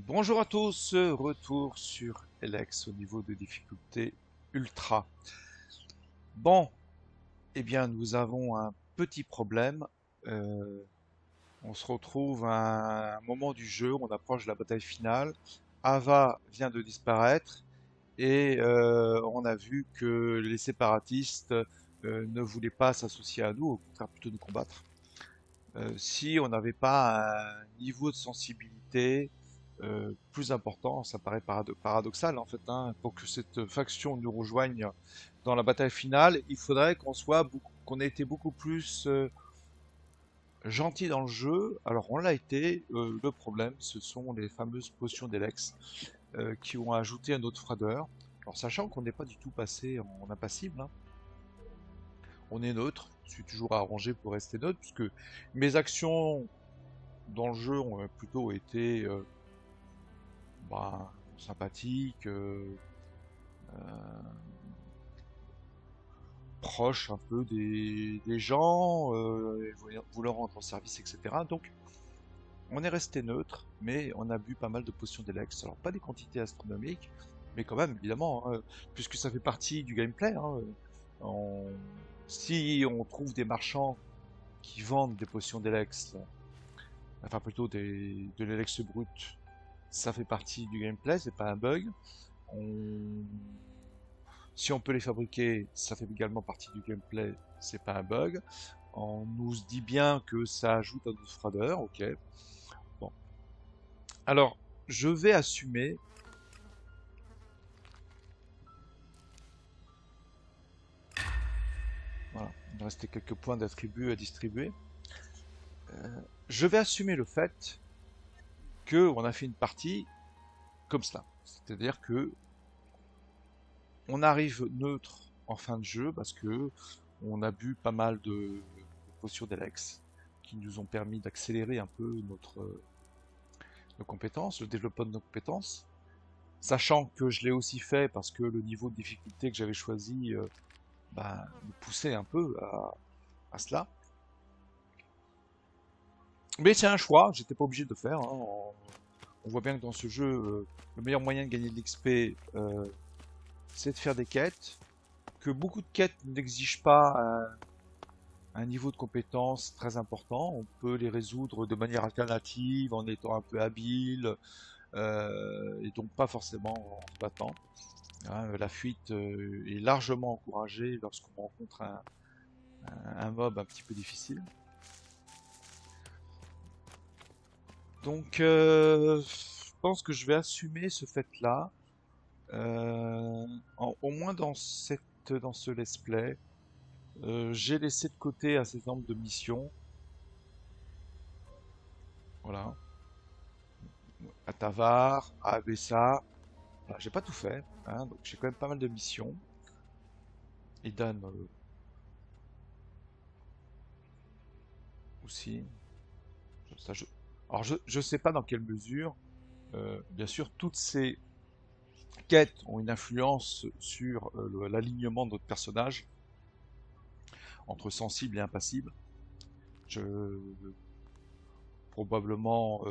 Bonjour à tous, retour sur Elex au niveau de difficulté ultra. Bon, eh bien nous avons un petit problème. Euh, on se retrouve à un moment du jeu, on approche de la bataille finale. Ava vient de disparaître et on a vu que les séparatistes ne voulaient pas s'associer à nous, au contraire plutôt nous combattre. Si on n'avait pas un niveau de sensibilité plus important, ça paraît paradoxal en fait, hein, pour que cette faction nous rejoigne dans la bataille finale, il faudrait qu'on ait été beaucoup plus gentil dans le jeu. Alors on l'a été. Le problème, ce sont les fameuses potions d'Elex qui ont ajouté un autre froideur. Alors sachant qu'on n'est pas du tout passé en impassible, hein, on est neutre. Je suis toujours arrangé pour rester neutre puisque mes actions dans le jeu ont plutôt été sympathiques, proches un peu des gens, voulant rendre service, etc. Donc on est resté neutre, mais on a bu pas mal de potions d'Elex. Alors pas des quantités astronomiques, mais quand même, évidemment, hein, puisque ça fait partie du gameplay. Hein, on- Si on trouve des marchands qui vendent des potions d'Elex, enfin plutôt de l'Elex brut, ça fait partie du gameplay, c'est pas un bug. On- Si on peut les fabriquer, ça fait également partie du gameplay, c'est pas un bug. On nous dit bien que ça ajoute à notre froideur, ok. Bon. Alors, je vais assumer. Voilà, il me restait quelques points d'attribut à distribuer. Je vais assumer le fait que on a fait une partie comme cela. C'est-à-dire que on arrive neutre en fin de jeu parce que on a bu pas mal de potions d'Alex qui nous ont permis d'accélérer un peu nos compétences, le développement de nos compétences. Sachant que je l'ai aussi fait parce que le niveau de difficulté que j'avais choisi me poussait un peu à cela. Mais c'est un choix, j'étais pas obligé de le faire, hein. On voit bien que dans ce jeu, le meilleur moyen de gagner de l'XP, c'est de faire des quêtes. Que beaucoup de quêtes n'exigent pas un niveau de compétence très important. On peut les résoudre de manière alternative en étant un peu habile et donc pas forcément en se battant. Hein. La fuite est largement encouragée lorsqu'on rencontre un mob un petit peu difficile. Donc, je pense que je vais assumer ce fait-là, au moins dans ce let's play. J'ai laissé de côté un certain nombre de missions, voilà, à Tavar, à Abessa. Voilà, j'ai pas tout fait, hein, donc j'ai quand même pas mal de missions. Et Dan aussi. Ça, alors je sais pas dans quelle mesure, bien sûr, toutes ces quêtes ont une influence sur l'alignement de notre personnage entre sensible et impassible. Je probablement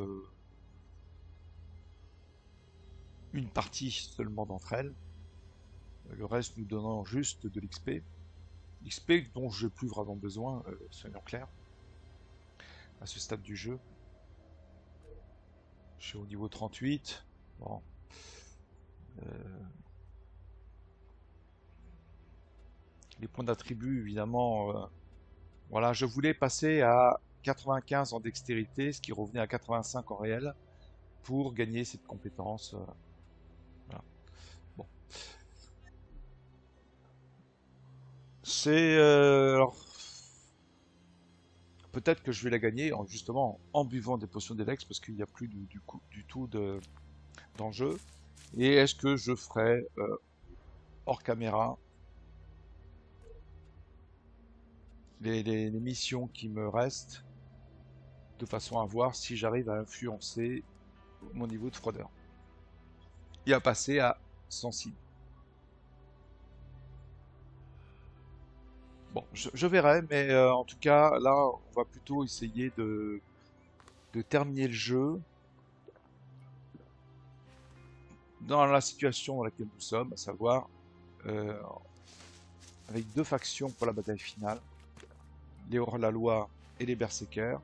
une partie seulement d'entre elles, le reste nous donnant juste de l'XP. XP dont je n'ai plus vraiment besoin, soyons clairs, à ce stade du jeu. Je suis au niveau 38. Bon. euh, les points d'attribut, évidemment, voilà, je voulais passer à 95 en dextérité, ce qui revenait à 85 en réel, pour gagner cette compétence. Voilà. Bon. Alors, peut-être que je vais la gagner justement en buvant des potions d'Elex parce qu'il n'y a plus du tout d'enjeu. Et est-ce que je ferai hors caméra les missions qui me restent de façon à voir si j'arrive à influencer mon niveau de froideur et à passer à sensible. Bon, je verrai, mais en tout cas, là, on va plutôt essayer de terminer le jeu dans la situation dans laquelle nous sommes, à savoir euh, avec deux factions pour la bataille finale, les hors-la-loi et les berserkers.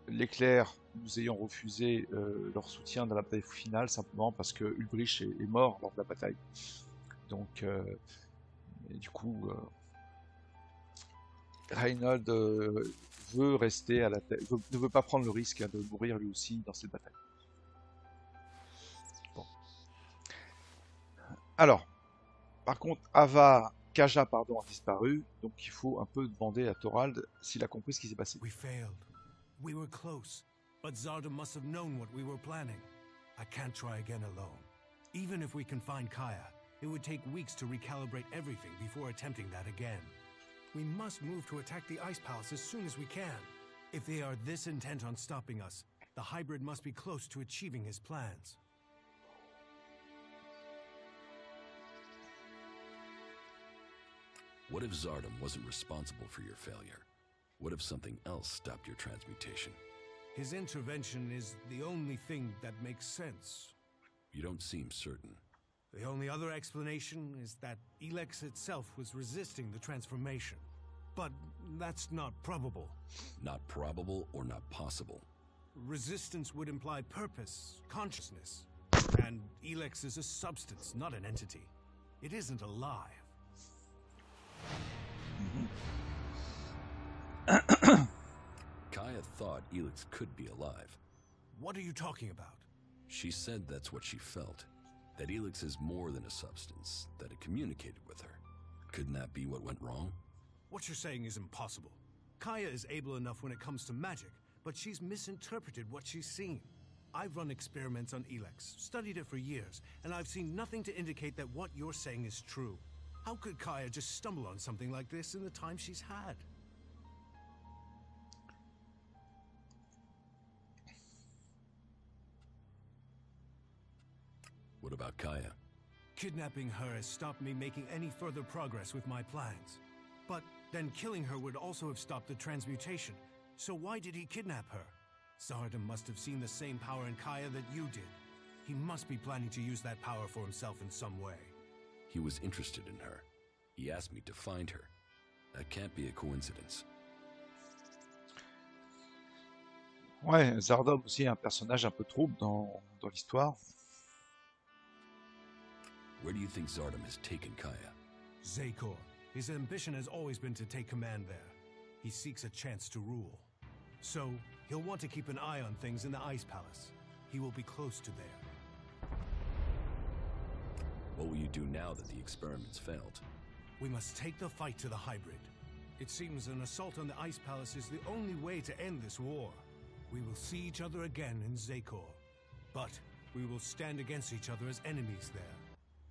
Les clercs nous ayant refusé leur soutien dans la bataille finale simplement parce que Ulbrich est mort lors de la bataille. Donc, et du coup, Reinhold veut rester à la tête, ne veut pas prendre le risque de mourir lui aussi dans cette bataille. Bon. Alors, par contre, Kaja pardon, a disparu, donc il faut un peu demander à Thorald s'il a compris ce qui s'est passé. We failed. We were close, but Zarda must have known what we were planning. I can't try again alone. Even if we can find Kaya, it would take weeks to recalibrate everything before attempting that again. We must move to attack the Ice Palace as soon as we can. If they are this intent on stopping us, the hybrid must be close to achieving his plans. What if Zardom wasn't responsible for your failure? What if something else stopped your transmutation? His intervention is the only thing that makes sense. You don't seem certain. The only other explanation is that Elex itself was resisting the transformation. But that's not probable. Not probable or not possible. Resistance would imply purpose, consciousness. And Elex is a substance, not an entity. It isn't alive. Kaya thought Elix could be alive. What are you talking about? She said that's what she felt. That Elix is more than a substance, that it communicated with her. Couldn't that be what went wrong? What you're saying is impossible. Kaya is able enough when it comes to magic, but she's misinterpreted what she's seen. I've run experiments on Elex, studied it for years, and I've seen nothing to indicate that what you're saying is true. How could Kaya just stumble on something like this in the time she's had? What about Kaya? Kidnapping her has stopped me making any further progress with my plans. But then killing her would also have stopped the transmutation. So why did he kidnap her? Zardom must have seen the same power in Kaya that you did. He must be planning to use that power for himself in some way. He was interested in her. He asked me to find her. That can't be a coincidence. Ouais, Zardom aussi est un personnage un peu trouble dans l'histoire. Where do you think Zardom has taken Kaya? Zakor. His ambition has always been to take command there. He seeks a chance to rule. So, he'll want to keep an eye on things in the Ice Palace. He will be close to there. What will you do now that the experiments failed? We must take the fight to the hybrid. It seems an assault on the Ice Palace is the only way to end this war. We will see each other again in Zakor. But we will stand against each other as enemies there.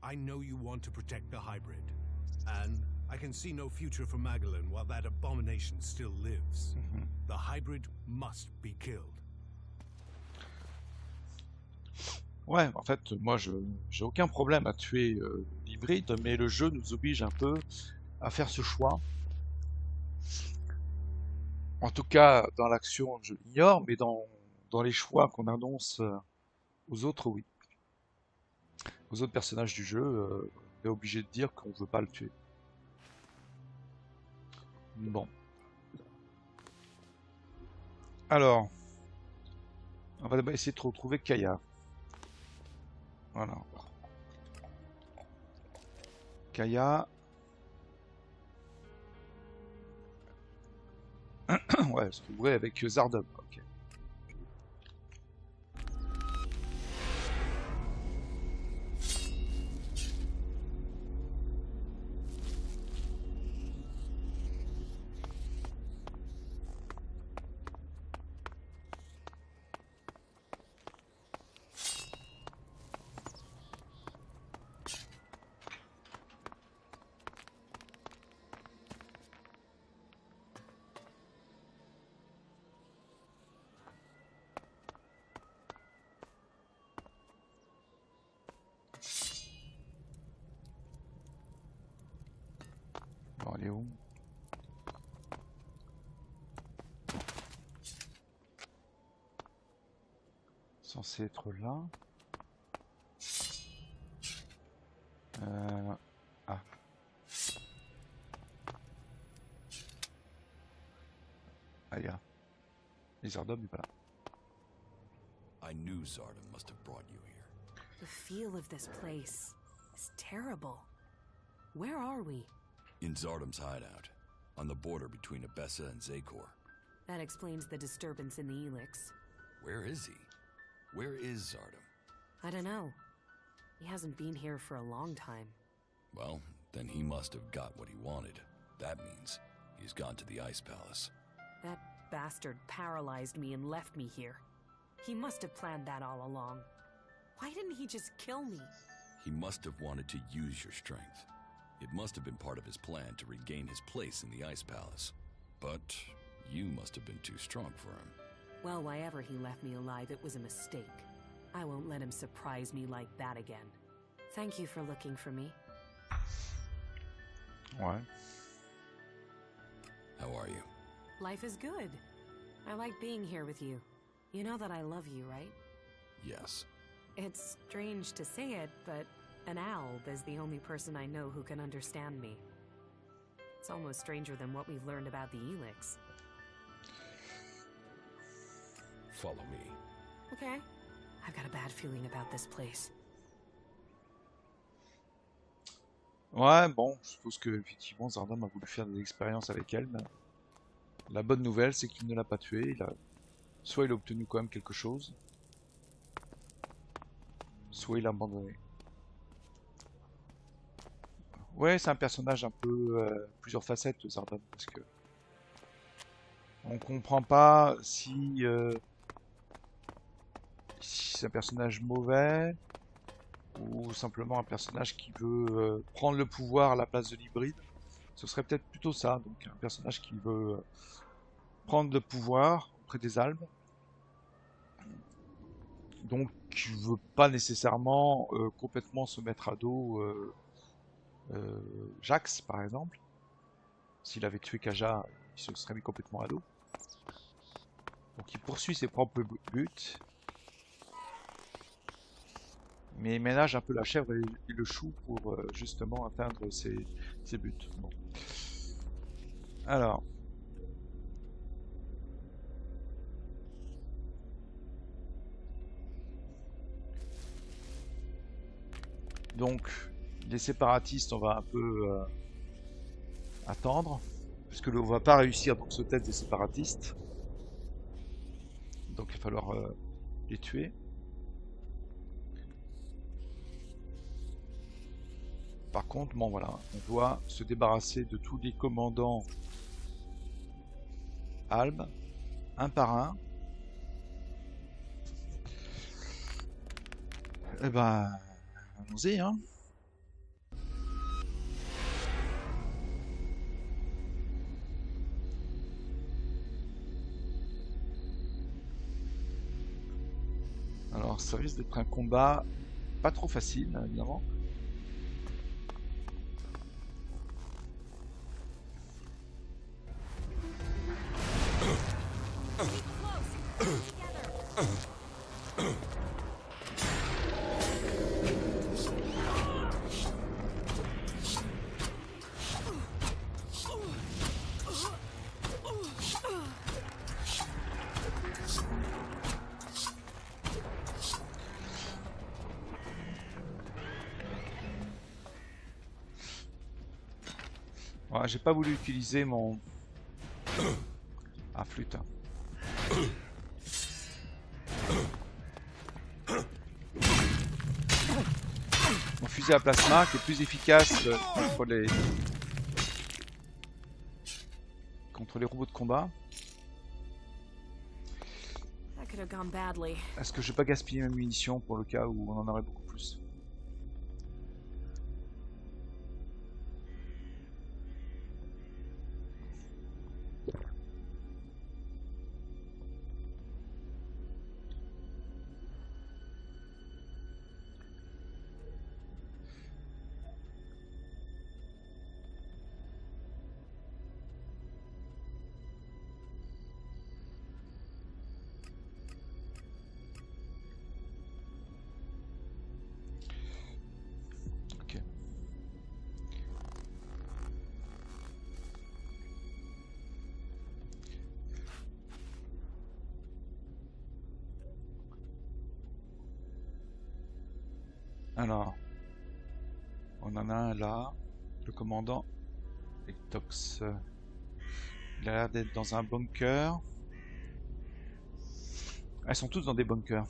I know you want to protect the hybrid. And I can see no future for Magellan while that abomination still lives. The hybrid must be killed. Ouais, en fait, moi, j'ai aucun problème à tuer l'hybride, mais le jeu nous oblige un peu à faire ce choix. En tout cas, dans l'action, je l'ignore, mais dans les choix qu'on annonce aux autres, oui. Aux autres personnages du jeu, on est obligé de dire qu'on veut pas le tuer. Bon. Alors, on va d'abord essayer de retrouver Kaya. Voilà. Kaya. Ouais, se trouverait avec Zardom. Ok. Bon, elle est où? Censé être là. Ah. Ah, il y a. Les Zardom n'est pas là. I knew Zardom must have brought you here. The feel of this place is terrible. Where are we? In Zardom's hideout, on the border between Abessa and Zakor. That explains the disturbance in the Elix. Where is he? Where is Zardom? I don't know. He hasn't been here for a long time. Well, then he must have got what he wanted. That means he's gone to the Ice Palace. That bastard paralyzed me and left me here. He must have planned that all along. Why didn't he just kill me? He must have wanted to use your strength. It must have been part of his plan to regain his place in the Ice Palace. But you must have been too strong for him. Well, why ever he left me alive, it was a mistake. I won't let him surprise me like that again. Thank you for looking for me. Ouais. How are you? Life is good. I like being here with you. You know that I love you, right? Yes. It's strange to say it, but an Alb is the only person I know who can understand me. It's almost stranger than what we've learned about the Elix. Follow me. Okay. I've got a bad feeling about this place. Ouais, bon, je suppose que effectivement Zardom a voulu faire des expériences avec elle, mais la bonne nouvelle c'est qu'il ne l'a pas tuée. Soit il a obtenu quand même quelque chose, soit il l'a abandonné. Ouais, c'est un personnage un peu plusieurs facettes, Zardom, parce que on comprend pas si c'est un personnage mauvais ou simplement un personnage qui veut prendre le pouvoir à la place de l'hybride. Ce serait peut-être plutôt ça, donc un personnage qui veut prendre le pouvoir auprès des Albes, donc qui veut pas nécessairement complètement se mettre à dos Jax par exemple. S'il avait tué Kaja, il se serait mis complètement à dos. Donc il poursuit ses propres buts, mais il ménage un peu la chèvre et le chou pour justement atteindre ses buts. Bon. Alors. Donc, les séparatistes, on va un peu attendre, puisque on va pas réussir donc ce test des séparatistes. Donc il va falloir les tuer. Par contre, bon voilà, on doit se débarrasser de tous les commandants Albes, un par un. Eh ben, allons-y, hein. Alors, ça risque d'être un combat pas trop facile, évidemment. Voilà, j'ai pas voulu utiliser mon... Ah, flûte. Mon fusil à plasma qui est plus efficace contre les robots de combat. Est-ce que je vais pas gaspiller mes munitions pour le cas où on en aurait beaucoup plus? Alors, on en a un là, le commandant Ectox. Il a l'air d'être dans un bunker. Elles sont tous dans des bunkers.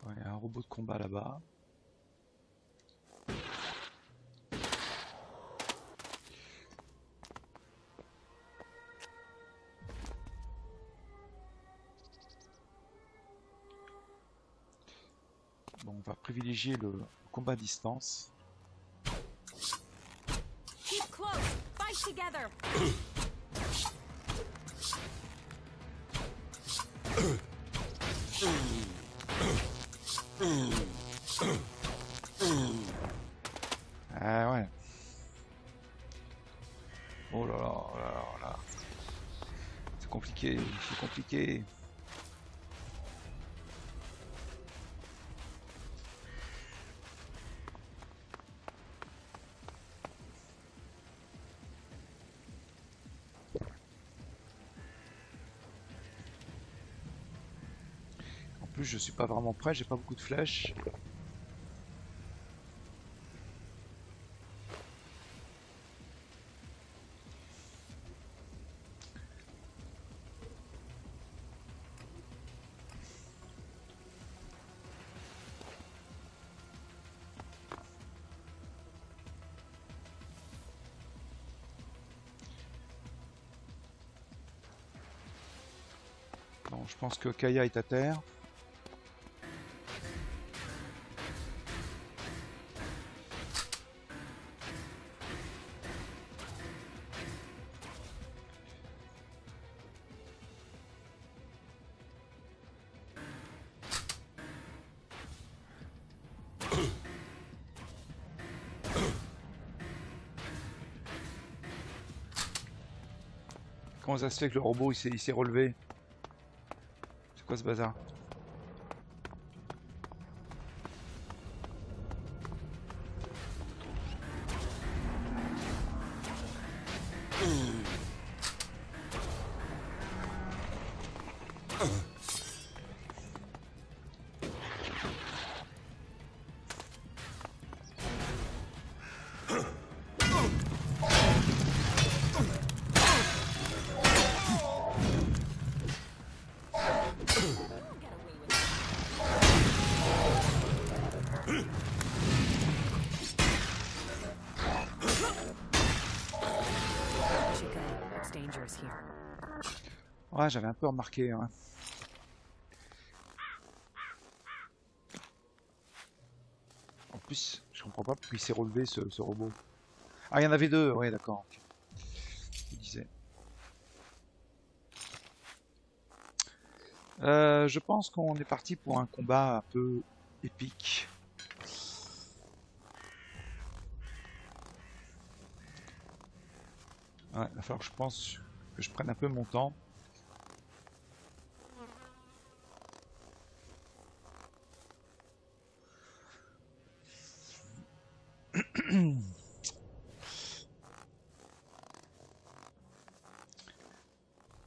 Ouais, il y a un robot de combat là-bas. Bon, on va privilégier le combat à distance. Keep close. Fight together. Ah ouais. Oh là là, oh là là, oh là. C'est compliqué, c'est compliqué. En plus, je suis pas vraiment prêt, j'ai pas beaucoup de flèches. Bon, je pense que Kaya est à terre. Comment ça se fait que le robot il s'est relevé? C'est quoi ce bazar? It's dangerous here. Ouais, j'avais un peu remarqué. Ouais. En plus, je comprends pas pourquoi il s'est relevé ce robot. Ah, il y en avait deux, ouais, d'accord. Ok. Je disais. Je pense qu'on est parti pour un combat un peu épique. Ouais, il va falloir que je pense que je prenne un peu mon temps.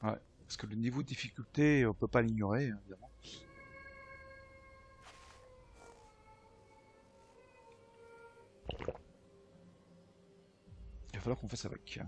Ouais, parce que le niveau de difficulté, on peut pas l'ignorer, hein, évidemment. Il va falloir qu'on fasse avec.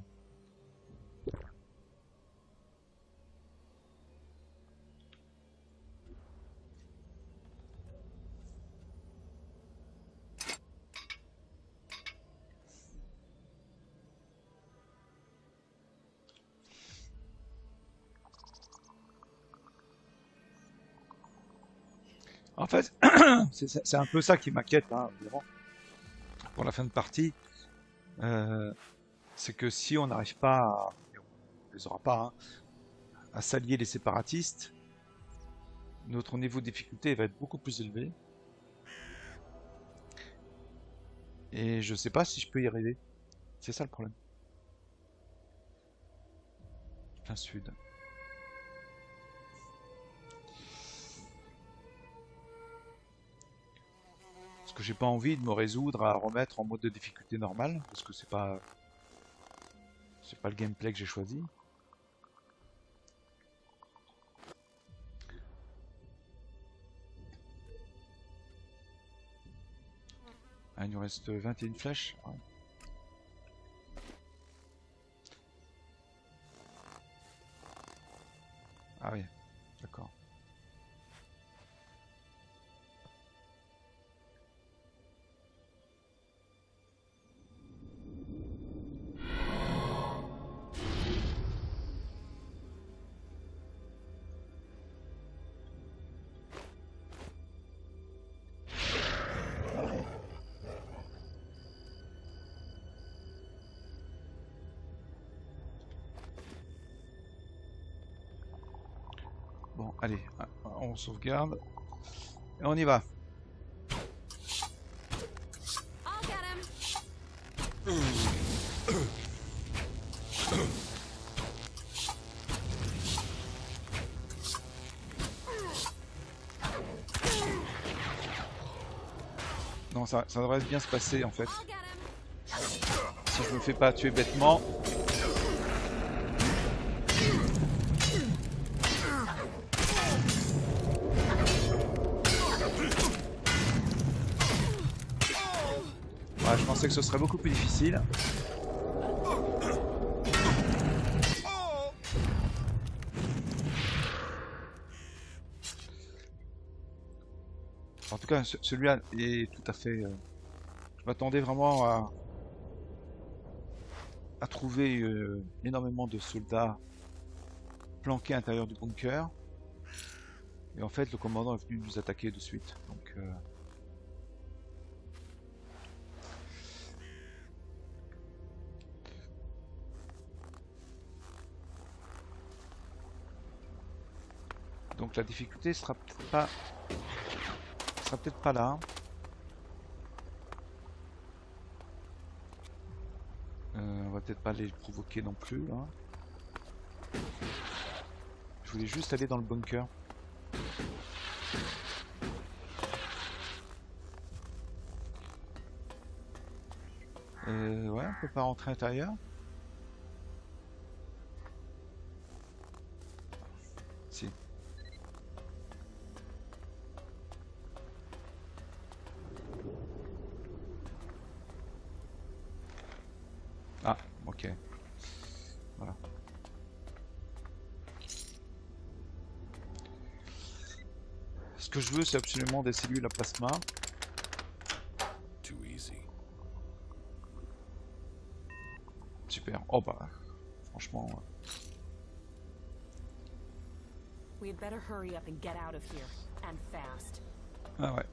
En fait, c'est un peu ça qui m'inquiète, hein, évidemment, pour la fin de partie. C'est que si on n'arrive pas à... On les aura pas, hein, à s'allier les séparatistes, notre niveau de difficulté va être beaucoup plus élevé. Et je sais pas si je peux y arriver. C'est ça le problème. Plein sud. Parce que j'ai pas envie de me résoudre à remettre en mode de difficulté normale, parce que c'est pas le gameplay que j'ai choisi. Ah, il nous reste 21 flèches. Ouais. Ah oui, d'accord. Bon, allez, on sauvegarde. Et on y va. I'll get him. Non, ça devrait bien se passer en fait. I'll get him. Si je me fais pas tuer bêtement. Ouais, je pensais que ce serait beaucoup plus difficile. En tout cas, celui-là est tout à fait... je m'attendais vraiment à trouver énormément de soldats planqués à l'intérieur du bunker. Et en fait, le commandant est venu nous attaquer de suite. Donc la difficulté sera peut-être pas là. On va peut-être pas les provoquer non plus là. Je voulais juste aller dans le bunker. Ouais, on peut pas rentrer à l'intérieur. Si. Ah, ok. Voilà. Ce que je veux, c'est absolument des cellules à plasma. Too easy. Super. Oh bah, franchement. We'd better hurry up and get out of here, and fast. Ah ouais.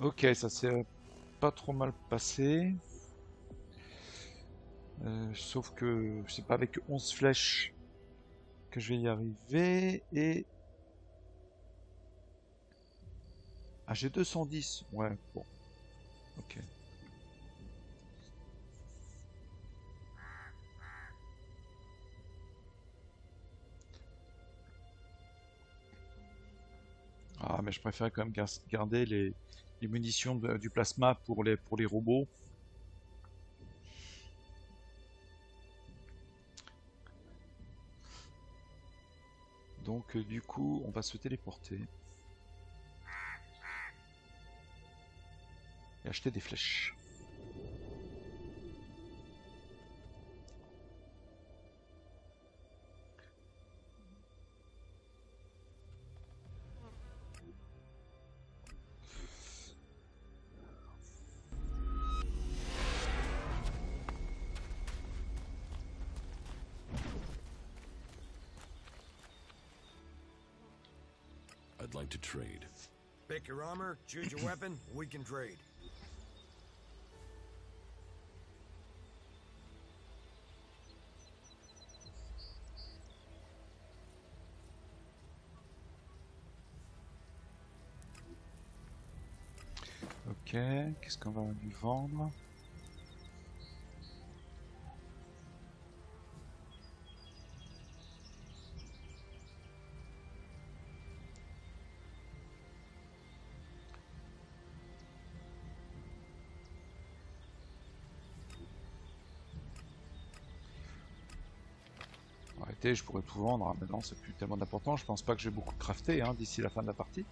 Ok, ça s'est pas trop mal passé. Sauf que c'est pas avec 11 flèches que je vais y arriver. Et... ah, j'ai 210. Ouais, bon. Ok. Ah, mais je préfère quand même garder les munitions du plasma pour les robots. Donc du coup, on va se téléporter. Et acheter des flèches. I'd like to trade. Pick your armor, choose your weapon, we can trade. Ok, qu'est-ce qu'on va lui vendre? Arrêtez, je pourrais tout vendre, hein. Maintenant c'est plus tellement d'important, je pense pas que j'ai beaucoup crafté hein, d'ici la fin de la partie.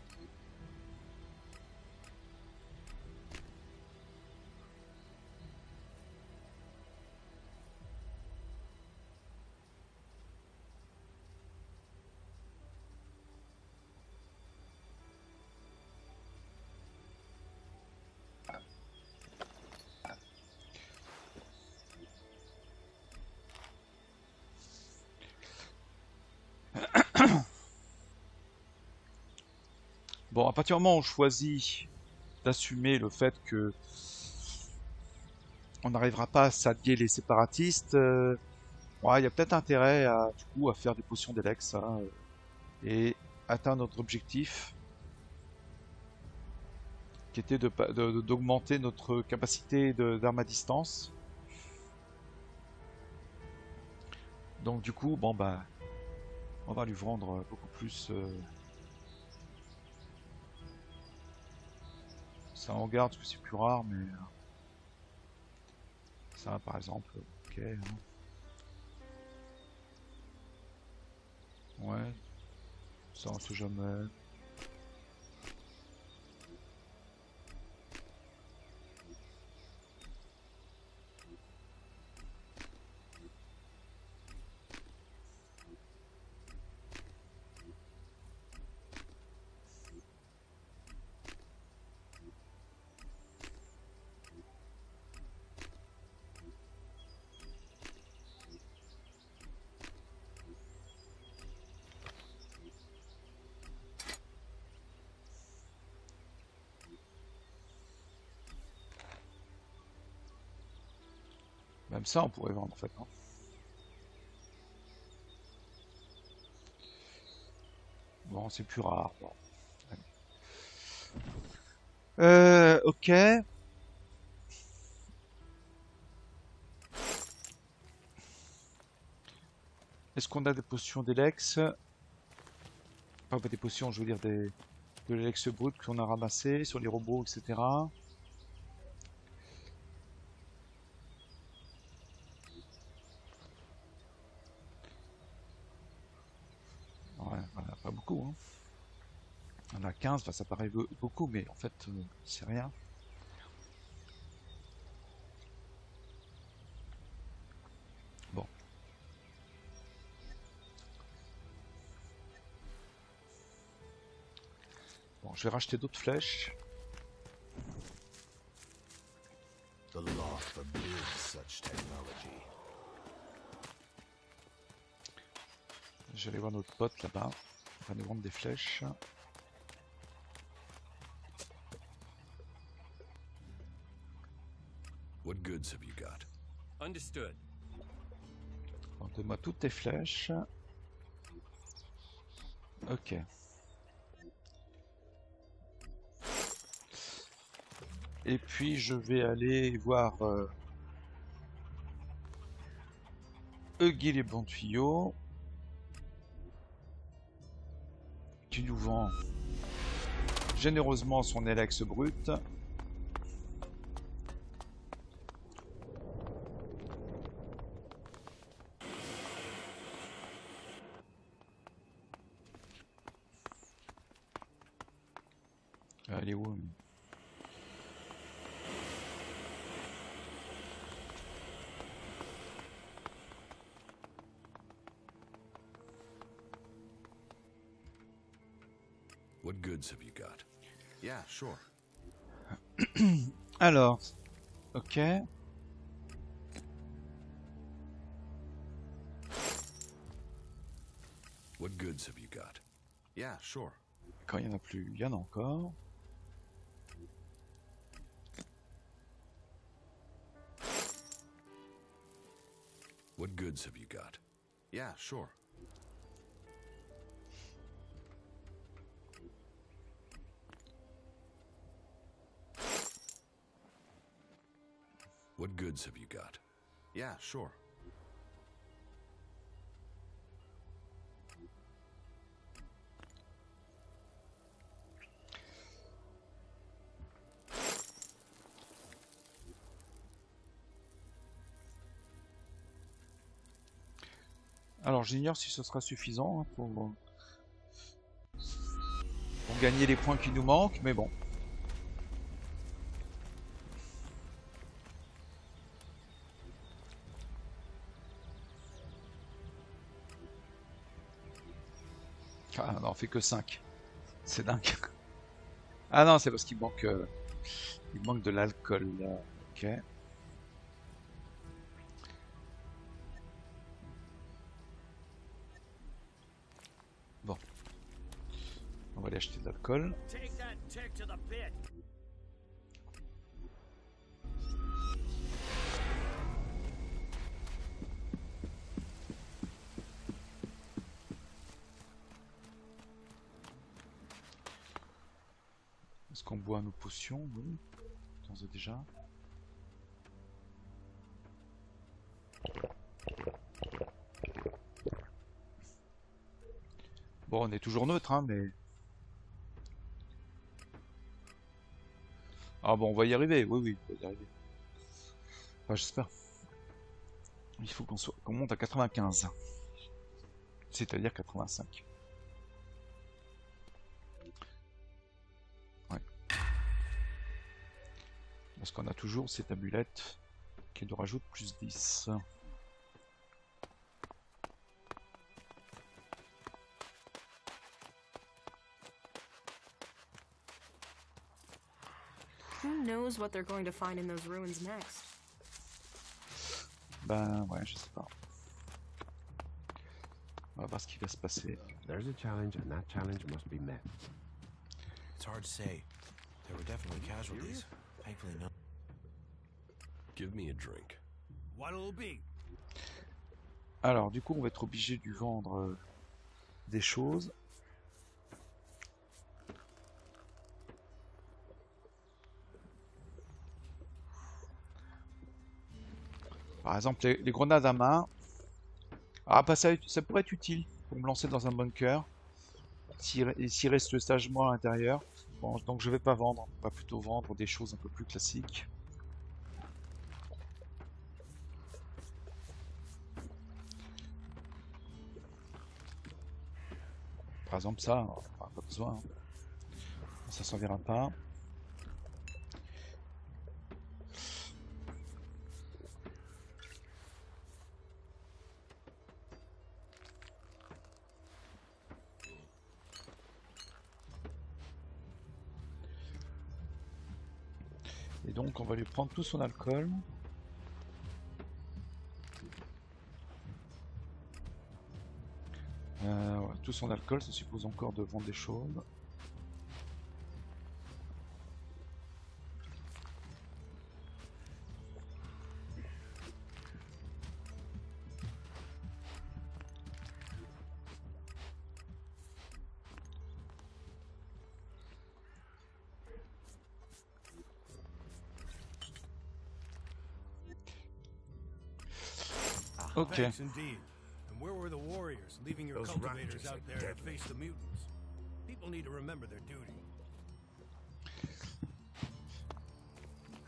Bon, à partir du moment où on choisit d'assumer le fait que on n'arrivera pas à s'allier les séparatistes, ouais, il y a peut-être intérêt à, du coup, à faire des potions d'Elex hein, et atteindre notre objectif qui était d'augmenter notre capacité d'armes à distance. Donc du coup, bon bah, on va lui vendre beaucoup plus. Ça en garde parce que c'est plus rare, mais ça par exemple, ok. Hein. Ouais, ça on sait jamais. Même ça, on pourrait vendre en fait. Hein. Bon, c'est plus rare. Bon. Ok. Est-ce qu'on a des potions d'Elex? Enfin, pas des potions, je veux dire de l'Elex brut qu'on a ramassé sur les robots, etc. Ouais, voilà, pas beaucoup. Hein. On a 15, enfin, ça paraît beaucoup, mais en fait, c'est rien. Bon. Bon, je vais racheter d'autres flèches. The law forbids such technology. J'allais voir notre pote là-bas. On va nous vendre des flèches. What goods have you got? Understood. Donne-moi toutes tes flèches. Ok. Et puis je vais aller voir Huggy les bons tuyaux. Qui nous vend généreusement son Elex brut. Elle est où? What goods have you got? Yeah, sure. Alors, ok. What goods have you got? Yeah, sure. Quand il n'y en a plus, il y en a encore. What goods have you got? Yeah, sure. What goods have you got? Yeah, sure. Alors j'ignore si ce sera suffisant hein, pour gagner les points qui nous manquent, mais bon. Ah non, on fait que 5. C'est dingue. Ah non, c'est parce qu'il manque de l'alcool là. Ok. Bon. On va aller acheter de l'alcool. Take that tick to the pit. Est-ce qu'on boit nos potions? Oui. D'ores et déjà. Bon, on est toujours neutre, hein, mais... Ah bon, on va y arriver, oui, oui, on va y arriver. Enfin, j'espère. Il faut qu'on monte à 95. C'est-à-dire 85. Ouais. Parce qu'on a toujours cette amulette qui nous rajoute plus 10. Who knows what they're going to find in those ruins next? Ben ouais, je sais pas. On va voir ce qui va se passer. There's a challenge, and that challenge must be met. It's hard to say. There were definitely casualties. Thankfully, no. Give me a drink. What'll it be? Alors, du coup, on va être obligé de lui vendre des choses. Par exemple, les grenades à main. Ah, bah ça pourrait être utile pour me lancer dans un bunker. S'il reste sagement à l'intérieur. Bon, donc je vais pas vendre. On va plutôt vendre des choses un peu plus classiques. Par exemple, ça, on n'a pas besoin. Hein. Ça servira pas. Et donc on va lui prendre tout son alcool. Ouais, tout son alcool, ça suppose encore de vendre des choses. Ok. Thanks indeed. And where were the warriors, leaving your Those cultivators raptors out are there to deadly. face the mutants? People need to remember their duty.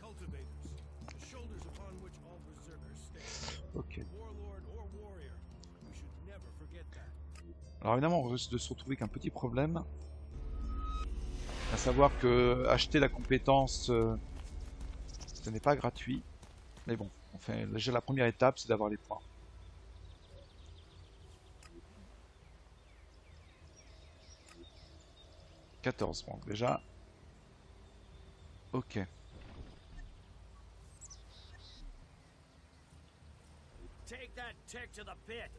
Cultivators, the shoulders upon which all berserkers stand. Ok. Warlord or warrior, we should never forget that. Alors évidemment, on risque de se retrouver avec un petit problème. À savoir que acheter la compétence, ce n'est pas gratuit. Mais bon, enfin, déjà la première étape, c'est d'avoir les points. « 14, bon, déjà. Ok. Take that tick to the pit.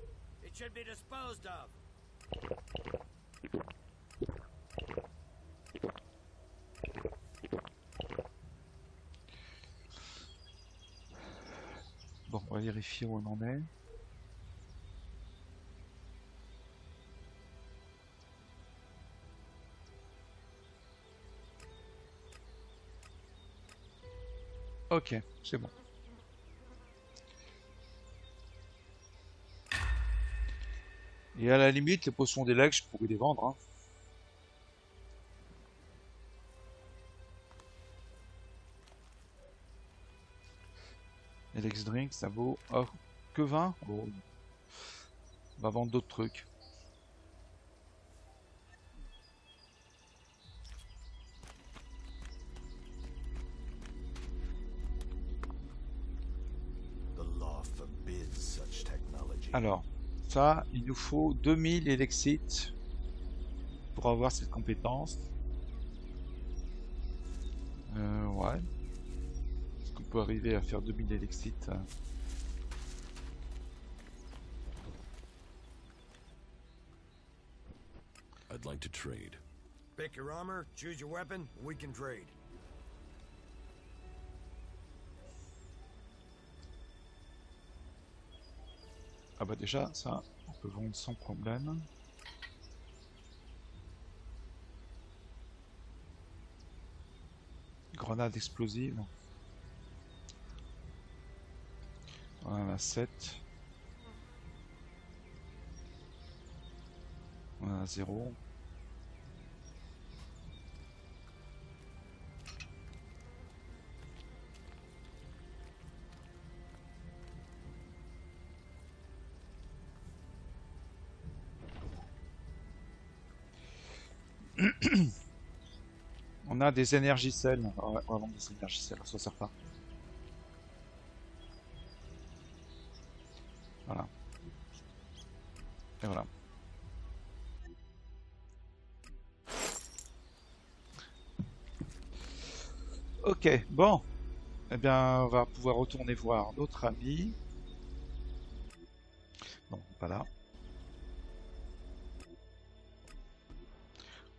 It should be disposed of. Bon, on va vérifier où on en est. Ok, c'est bon. Et à la limite, les potions d'élect, je pourrais les vendre. Hein. Alex Drink, ça vaut... Oh, que 20 bon. On va vendre d'autres trucs. Alors, ça, il nous faut 2000 Elexit pour avoir cette compétence. Ouais. Est-ce qu'on peut arriver à faire 2000 Elexit I'd like to trade. Pick your armor, choose your weapon, we can trade. Ah bah déjà, ça, on peut vendre sans problème. Grenade explosive. On en a 7. On en a 0. On a des énergicelles. On va vendre des énergicelles, ça sert pas. Voilà. Et voilà. Ok, bon. Eh bien, on va pouvoir retourner voir notre ami. Non, pas là.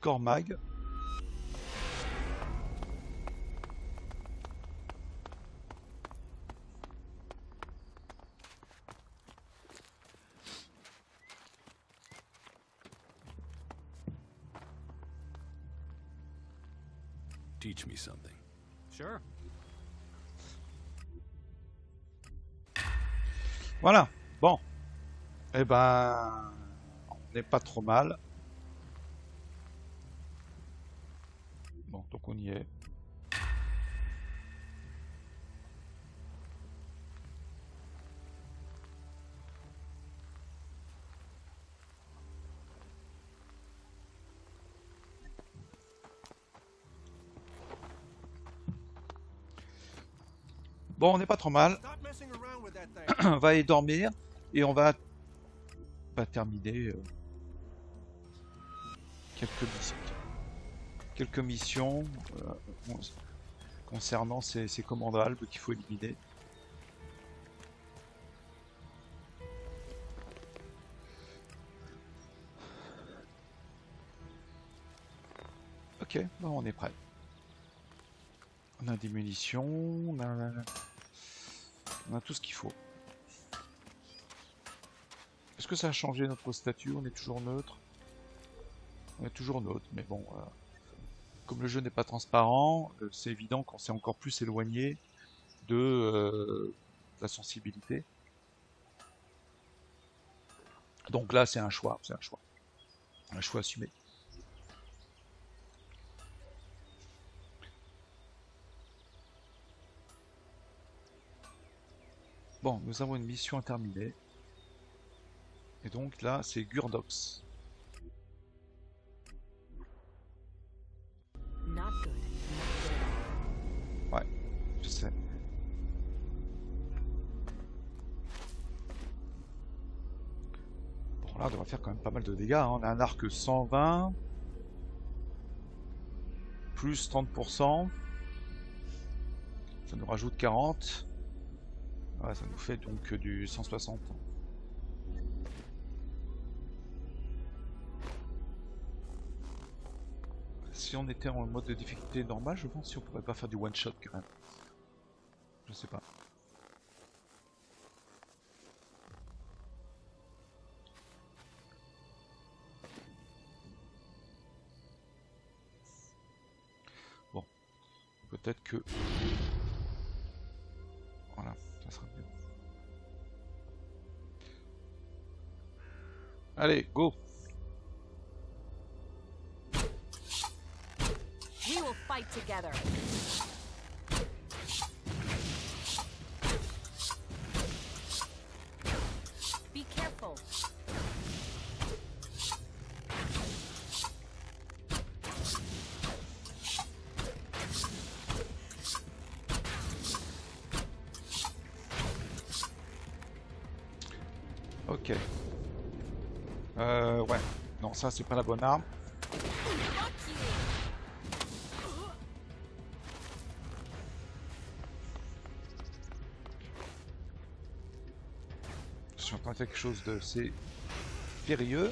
Cormag. Teach me something. Sure. Voilà. Bon. Eh ben, on n'est pas trop mal. Bon, donc on y est. Bon, on n'est pas trop mal. Stop messing around with that thing. On va aller dormir et on va terminer quelques missions concernant ces commandables qu'il faut éliminer. Ok, bon, on est prêt. On a des munitions, on a tout ce qu'il faut. Est-ce que ça a changé notre statut? On est toujours neutre? On est toujours neutre, mais bon, comme le jeu n'est pas transparent, c'est évident qu'on s'est encore plus éloigné de la sensibilité. Donc là, c'est un choix, un choix assumé. Bon, nous avons une mission à terminer. Et donc là, c'est Gurdox. Not good. Ouais, je sais. Bon, là, on devrait faire quand même pas mal de dégâts. Hein. On a un arc 120. Plus 30%. Ça nous rajoute 40. Ouais, ça nous fait donc du 160. Si on était en mode de difficulté normal, je pense si on pourrait pas faire du one shot quand même. Je sais pas. peut-être que... Voilà, ça sera mieux. Allez, go! We will fight together. Be careful. Ok. Ouais. Non, ça c'est pas la bonne arme. Je suis en train de faire quelque chose de assez périlleux.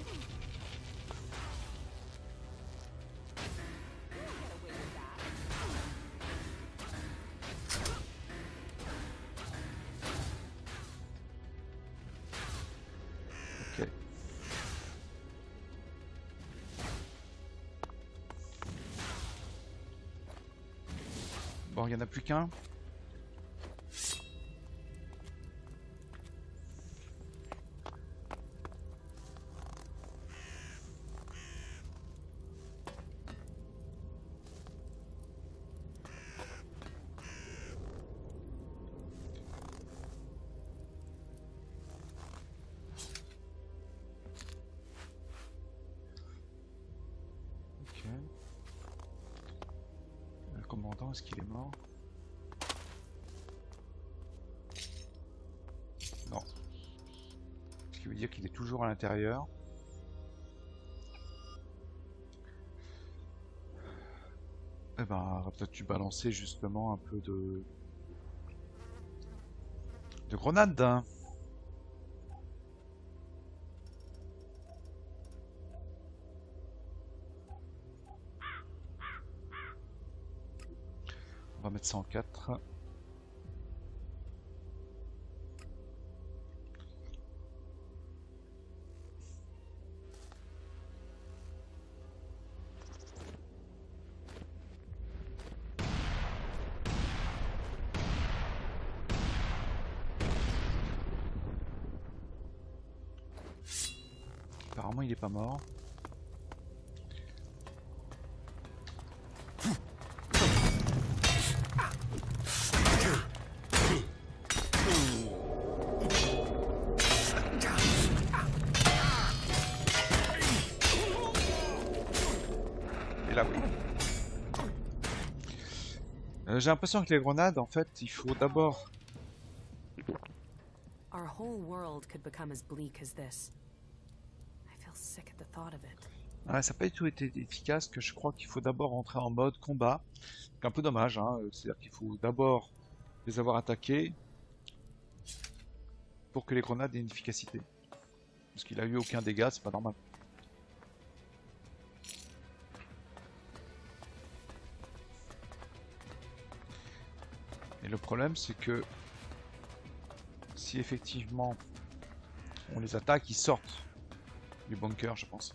Ok. Bon, il n'y en a plus qu'un. Ok. Le commandant, est-ce qu'il est mort? Non. Ce qui veut dire qu'il est toujours à l'intérieur. Eh ben, peut-être tu balancer justement un peu de grenades. Hein. On va mettre ça en 4. Apparemment, il est pas mort. Et là, oui. J'ai l'impression que les grenades, en fait, il faut d'abord... Our whole world could become as bleak as this. I feel sick at the thought of it. Ouais, ça n'a pas du tout été efficace, que je crois qu'il faut d'abord entrer en mode combat. C'est un peu dommage, hein. C'est-à-dire qu'il faut d'abord les avoir attaqués pour que les grenades aient une efficacité. Parce qu'il a eu aucun dégât, c'est pas normal. Et le problème, c'est que si effectivement on les attaque, ils sortent du bunker, je pense.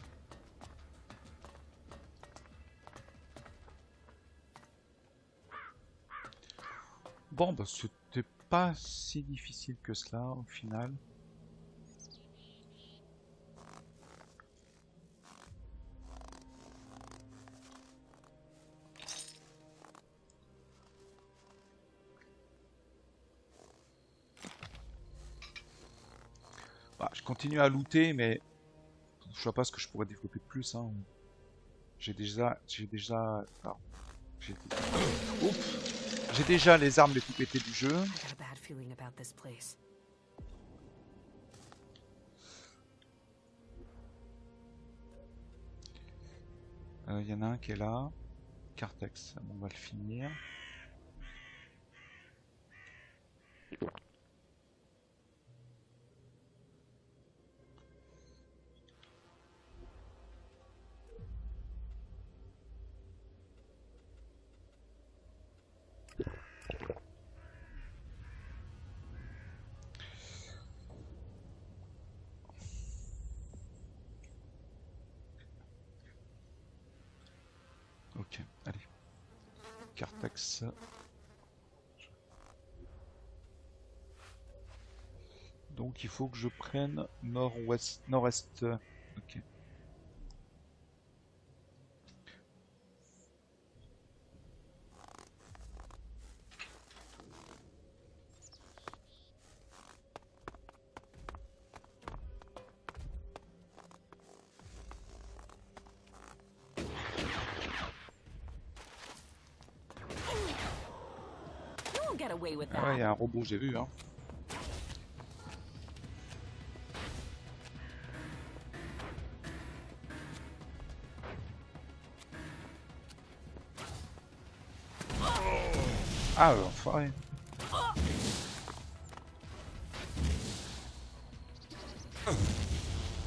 Bon, bah c'était pas si difficile que cela au final. Bah, je continue à looter, mais je vois pas ce que je pourrais développer de plus. Hein. J'ai déjà, alors, j'ai déjà les armes les plus pétées du jeu. I got a bad feeling about this place. Il y en a un qui est là. Cartex, on va le finir. Ok, allez. Cartax. Donc il faut que je prenne nord-ouest, nord-est. Ok. Get away with Ah that. ouais, il y a un robot, j'ai vu, hein. Ah, enfoiré.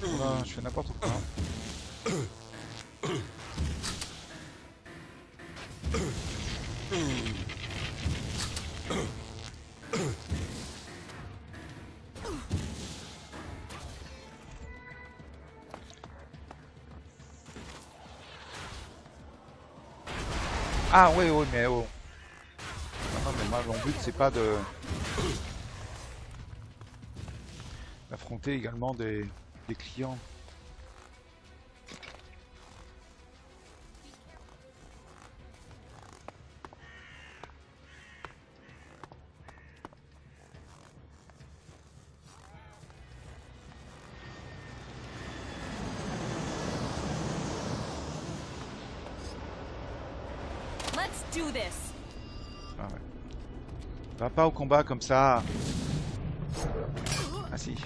Voilà, je fais n'importe quoi. Ah oui, oui, mais oh. Non, mais moi, mon but, c'est pas de d'affronter également des clients. Let's do this. Ah ouais. Va pas au combat comme ça. Ah si.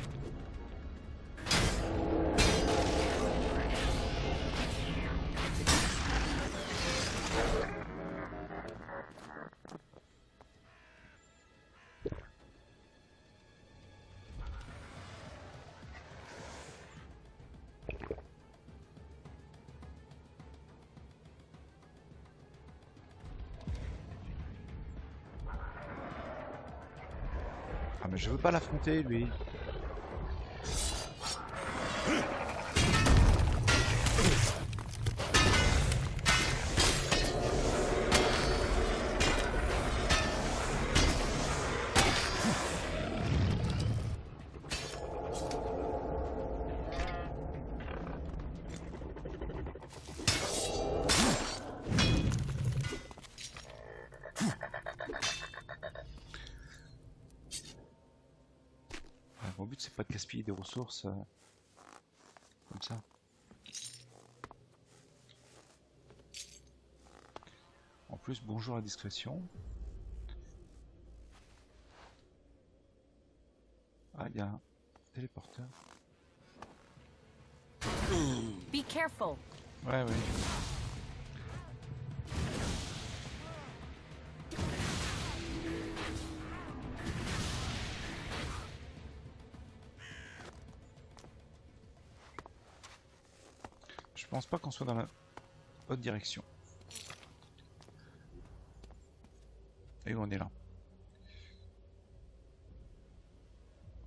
Ah mais je veux pas l'affronter lui. Mon but c'est pas de gaspiller des ressources comme ça. En plus, bonjour à discrétion. Ah, il y a un téléporteur. Be careful. Ouais, ouais. Je pense pas qu'on soit dans la bonne direction. Et on est là.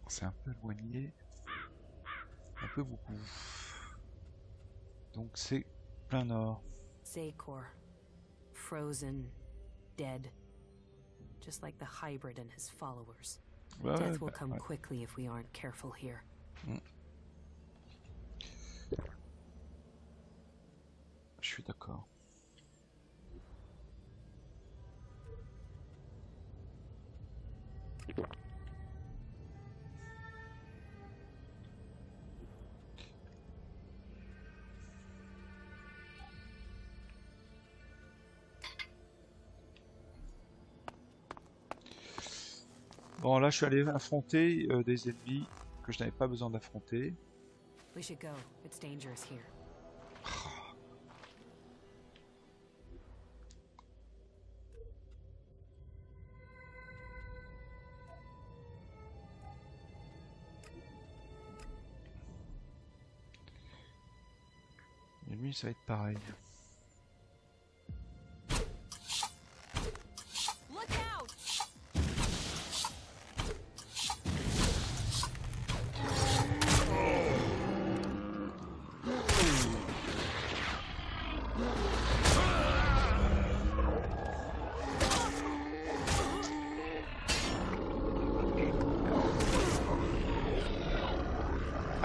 C'est un peu éloigné. Un peu beaucoup. Donc c'est plein nord. Zakor. Frozen. Dead. Just like the hybrid and his followers. Ouais, Death will bah, come ouais. quickly if we aren't careful here. Je suis d'accord. Bon, là, je suis allé affronter des ennemis que je n'avais pas besoin d'affronter. We should go. It's dangerous here. Et lui, ça va être pareil. Look out!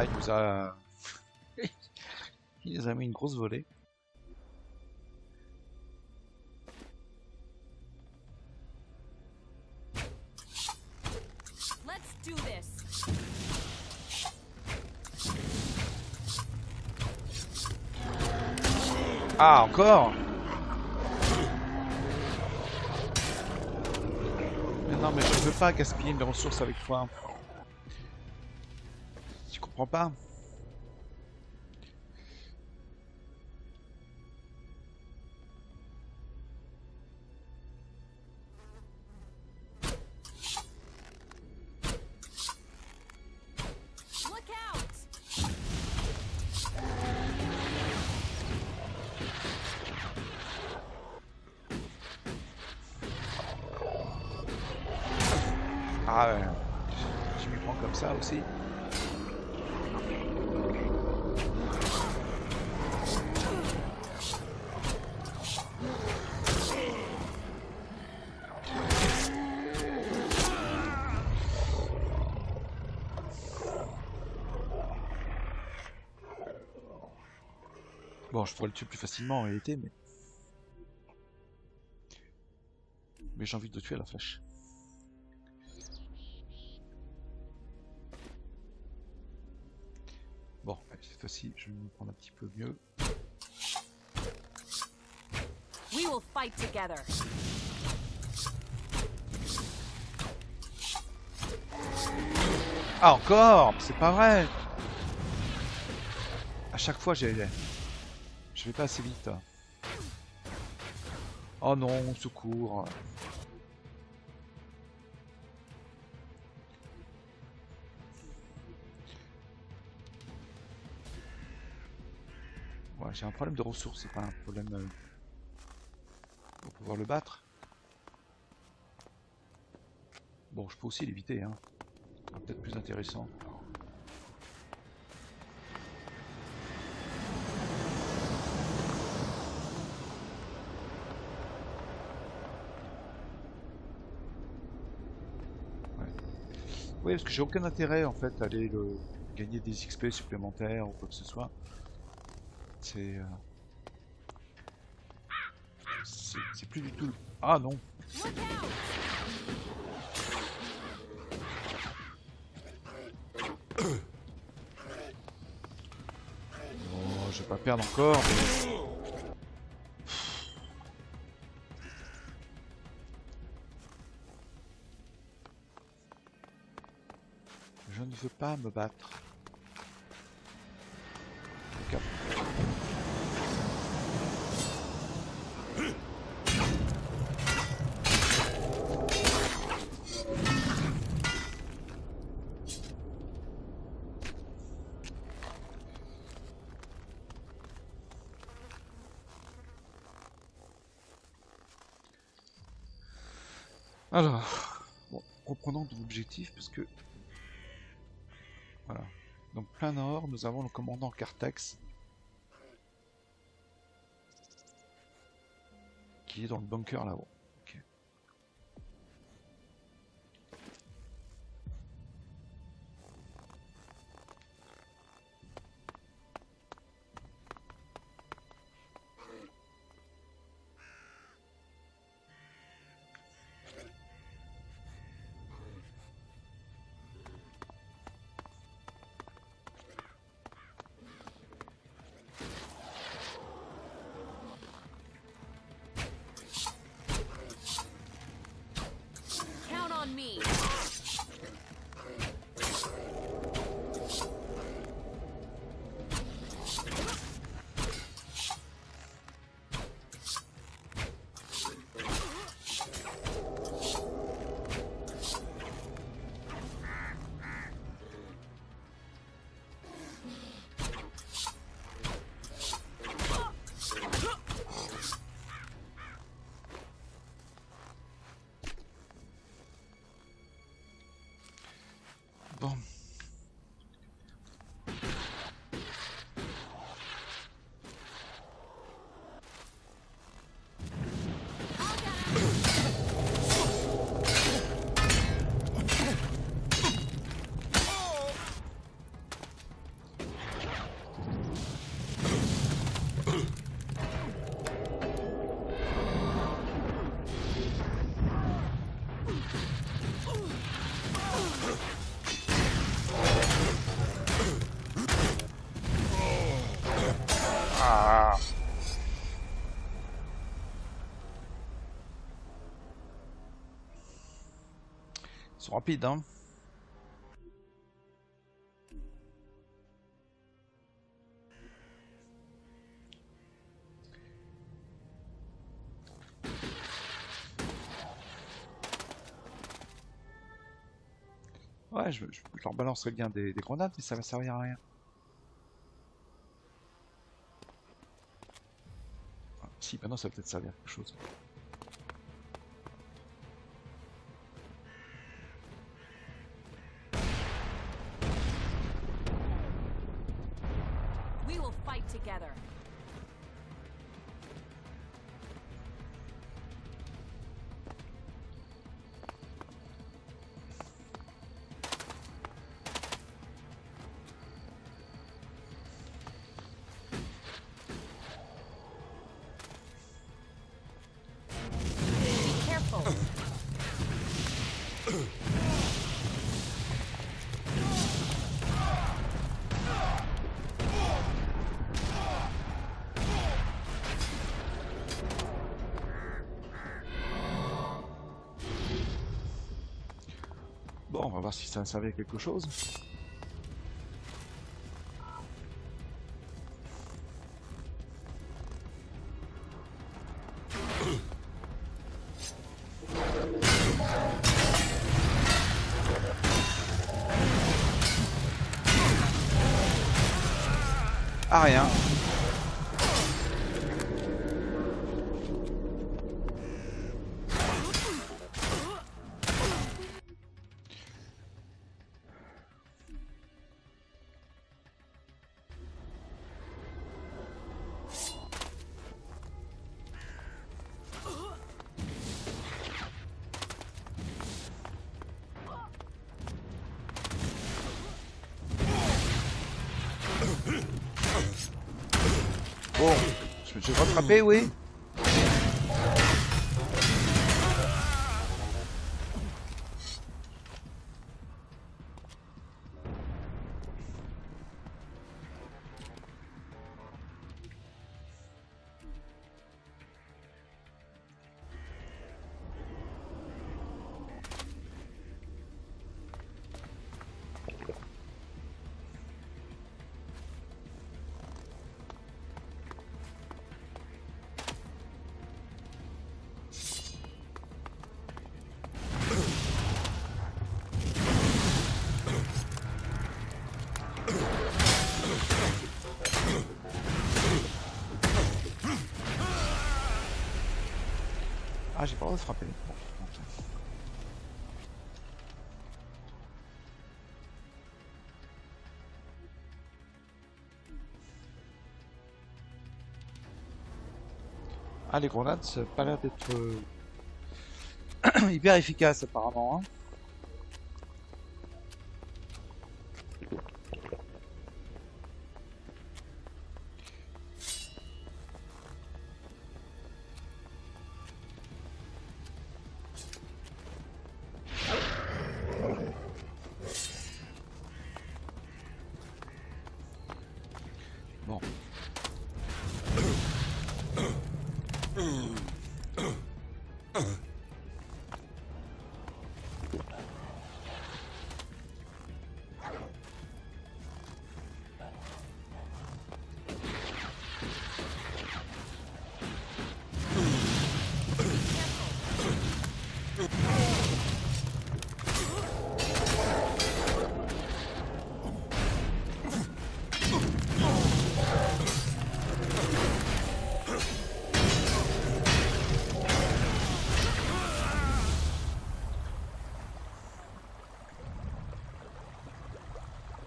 Ah, il nous a... il nous a mis une grosse volée. Let's do this. Ah, encore? Mais non, mais je ne veux pas gaspiller mes ressources avec toi. Tu comprends pas? Look out! Ah ouais. Je m'y prends comme ça aussi. Bon, je pourrais le tuer plus facilement en réalité, mais j'ai envie de le tuer à la flèche. Bon, cette fois-ci, je vais me prendre un petit peu mieux. We will fight together. Ah, encore? C'est pas vrai! À chaque fois, je vais pas assez vite. Oh non, secours! Ouais, j'ai un problème de ressources, c'est pas un problème pour pouvoir le battre. Bon, je peux aussi l'éviter, hein. Peut-être plus intéressant. Ouais. Oui, parce que j'ai aucun intérêt en fait à aller gagner des XP supplémentaires ou quoi que ce soit. C'est plus du tout le... Ah non! Oh, je vais pas perdre encore, mais... Je ne veux pas me battre. Ok. Alors, bon, reprenons de l'objectif parce que... Voilà. Donc plein nord, nous avons le commandant Cartex. Qui est dans le bunker là-haut. Ok. Count on me. Bon. Ils sont rapides, hein. Ouais, je leur balancerai bien des grenades, mais ça va servir à rien. Ah, si, maintenant ça va peut-être servir à quelque chose. We will fight together. Be careful. Bon, on va voir si ça servait à quelque chose. Ah, rien. Bon, je me suis rattrapé, oui. Ah, j'ai pas le droit de frapper. Bon, ok. Ah, les grenades, ça n'a pas l'air d'être hyper efficace apparemment. Hein. Bon.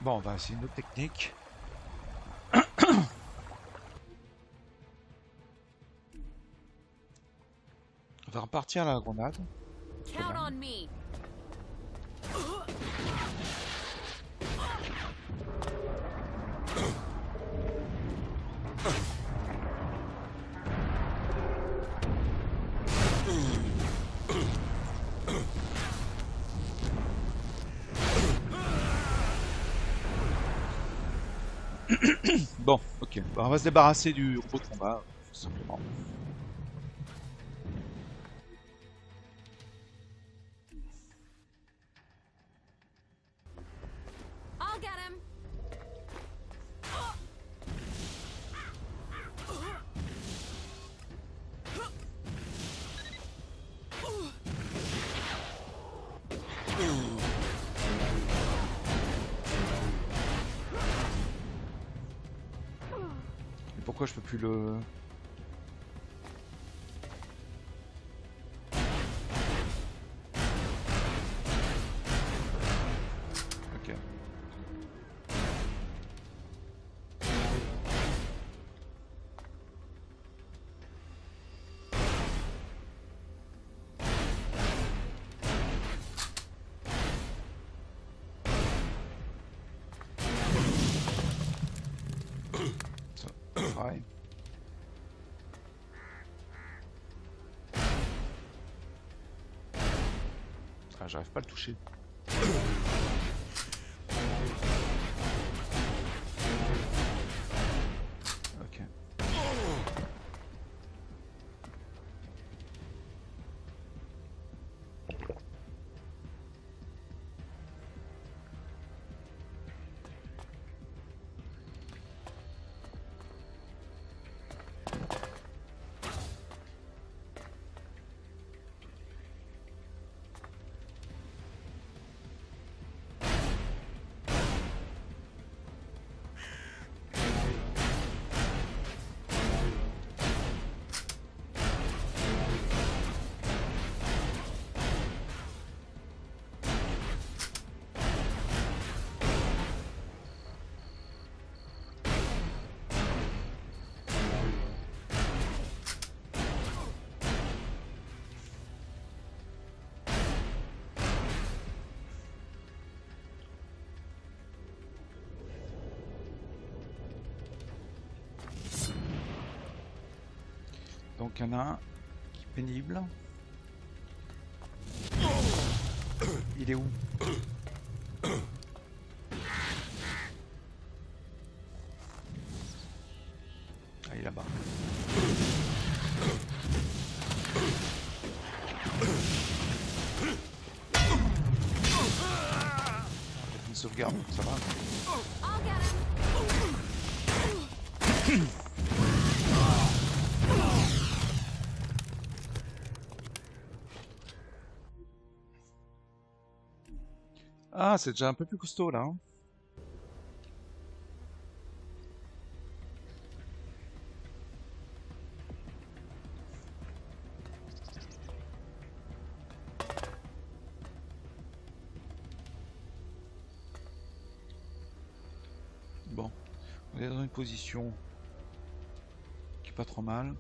Bon, on va essayer une autre technique. On va repartir à la grenade. Count on me. Bon, ok. Bah, on va se débarrasser du robot de combat, tout simplement. pourquoi je peux plus le... Ok. Ouais. Ah, j'arrive pas à le toucher. Ok. Donc il y en a un qui est pénible. Il est où? Ah, il est là-bas. J'ai une sauvegarde, ça va. Ah, c'est déjà un peu plus costaud là. Hein. Bon, on est dans une position qui est pas trop mal.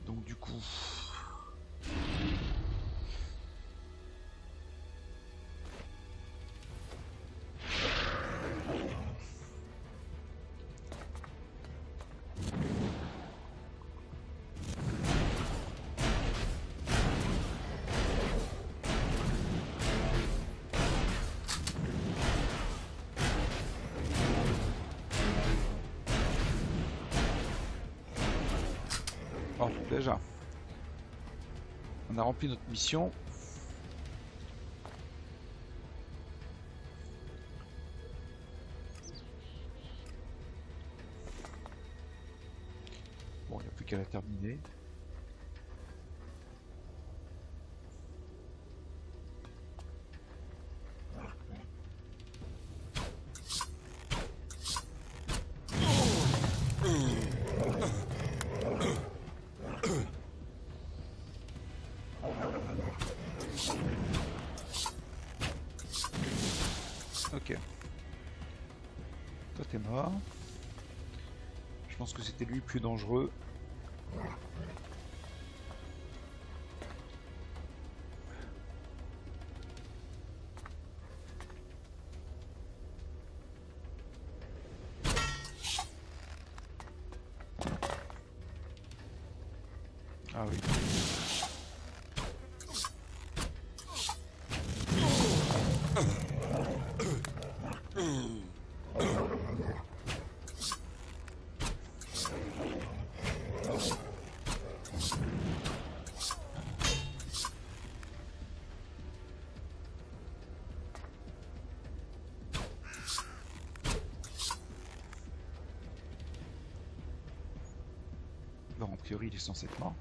Donc du coup... Oh, déjà, on a rempli notre mission. Bon, il n'y a plus qu'à la terminer. Ok. Toi t'es mort. Je pense que c'était lui le plus dangereux. Ah oui. Bon, a priori, il est censé être mort.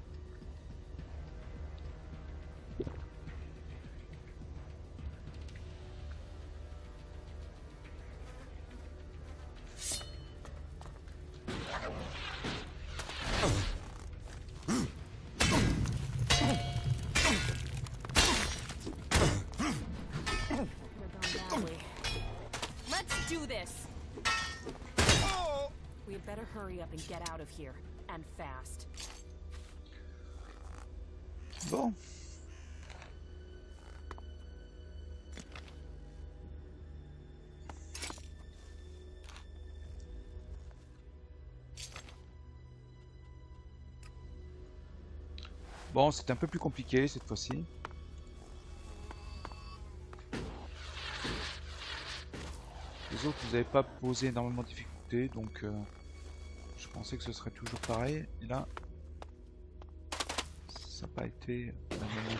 better hurry up and get out of here. And fast. Bon. Bon, c'est un peu plus compliqué cette fois-ci. Les autres, vous n'avez pas posé énormément de difficultés, donc je pensais que ce serait toujours pareil. Et là, ça n'a pas été la même.